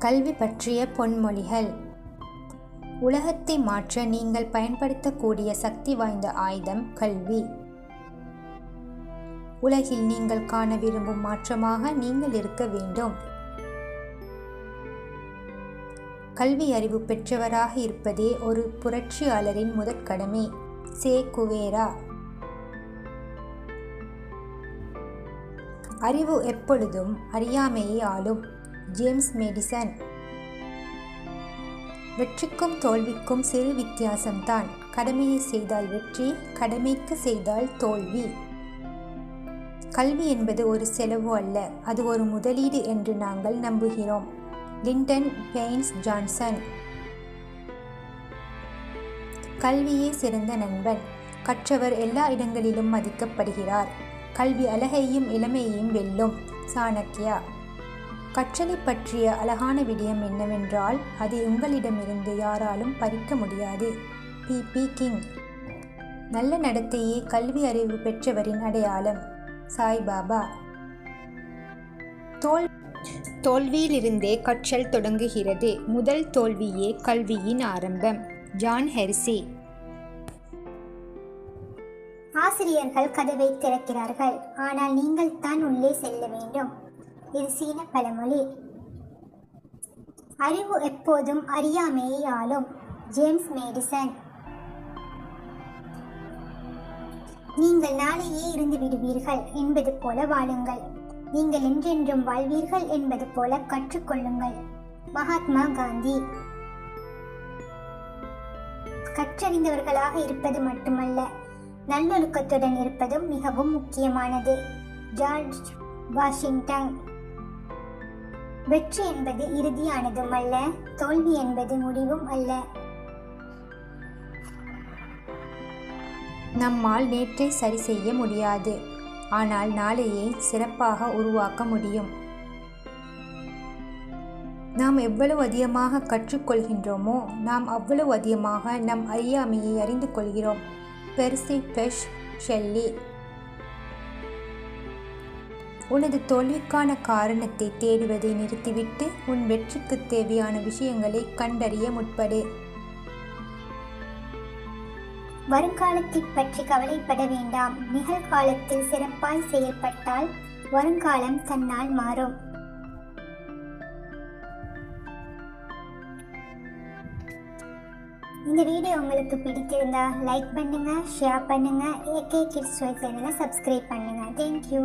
கல்வி பற்றிய பொன்மொழிகள். உலகத்தை மாற்ற நீங்கள் பயன்படுத்தக்கூடிய சக்தி வாய்ந்த ஆயுதம் கல்வி. உலகில் நீங்கள் காண விரும்பும் மாற்றமாக நீங்கள் இருக்க வேண்டும். கல்வி அறிவு பெற்றவராக இருப்பதே ஒரு புரட்சியாளரின் முதற்கடமை. சே குவேரா. அறிவு எப்பொழுதும் அறியாமையை ஆளும். James Madison. வெற்றிக்கும் தோல்விக்கும் சிறு வித்தியாசம்தான். கடமையை செய்தால் வெற்றி, கடமைக்கு செய்தால் தோல்வி. கல்வி என்பது ஒரு செலவு அல்ல, அது ஒரு முதலீடு என்று நாங்கள் நம்புகிறோம். Lyndon Baines Johnson. கல்வியே சிறந்த நண்பன். கற்றவர் எல்லா இடங்களிலும் மதிக்கப்படுகிறார். கல்வி அழகையும் இளமையையும் வெல்லும். சாணக்கியா. கற்றலை பற்றிய அழகான விடயம் என்னவென்றால் அதை உங்களிடமிருந்து யாராலும் பறிக்க முடியாது. B King. நல்ல நடத்தையே கல்வி அறிவு பெற்றவரின் அடையாளம். சாய்பாபா. தோல்வியிலிருந்தே கற்றல் தொடங்குகிறது. முதல் தோல்வியே கல்வியின் ஆரம்பம். ஜான் ஹெர்சி. ஆசிரியர்கள் கதவை திறக்கிறார்கள், ஆனால் நீங்கள் தான் உள்ளே செல்ல வேண்டும். இது சீன பழமொழி. அறிவு எப்போதும் அறியாமையை ஆளும். James Madison. நீங்கள் நாளையே இருந்து விடுவீர்கள் என்பது போல வாழுங்கள். நீங்கள் என்றென்றும் வாழ்வீர்கள் என்பது போல கற்றுக்கொள்ளுங்கள். மகாத்மா காந்தி. கற்றறிந்தவர்களாக இருப்பது மட்டுமல்ல, நல்லொழுக்கத்துடன் இருப்பதும் மிகவும் முக்கியமானது. George Washington. வெற்றி என்பது இறுதியானதும் அல்ல, தோல்வி என்பது முடிவும் அல்ல. நம்மால் நேற்றை சரி செய்ய முடியாது, ஆனால் நாளையை சிறப்பாக உருவாக்க முடியும். நாம் எவ்வளவு அதிகமாக கற்றுக்கொள்கின்றோமோ நாம் அவ்வளவு அதிகமாக நம் அறியாமையை அறிந்து கொள்கிறோம். Percy Bysshe Shelley. உனது தோல்விக்கான காரணத்தை தேடுவதை நிறுத்திவிட்டு உன் வெற்றிக்கு தேவையான விஷயங்களை கண்டறிய முற்படு. வருங்காலத்தை பற்றி கவலைப்பட வேண்டாம். நிகழ்காலத்தில் சிறப்பாய் செயல்பட்டால் வருங்காலம் தன்னால் மாறும். இந்த வீடியோ உங்களுக்கு பிடித்திருந்தா லைக் பண்ணுங்க, ஷேர் பண்ணுங்க, AK Kids Toy சேனலை சப்ஸ்கிரைப் பண்ணுங்க. தேங்க்யூ.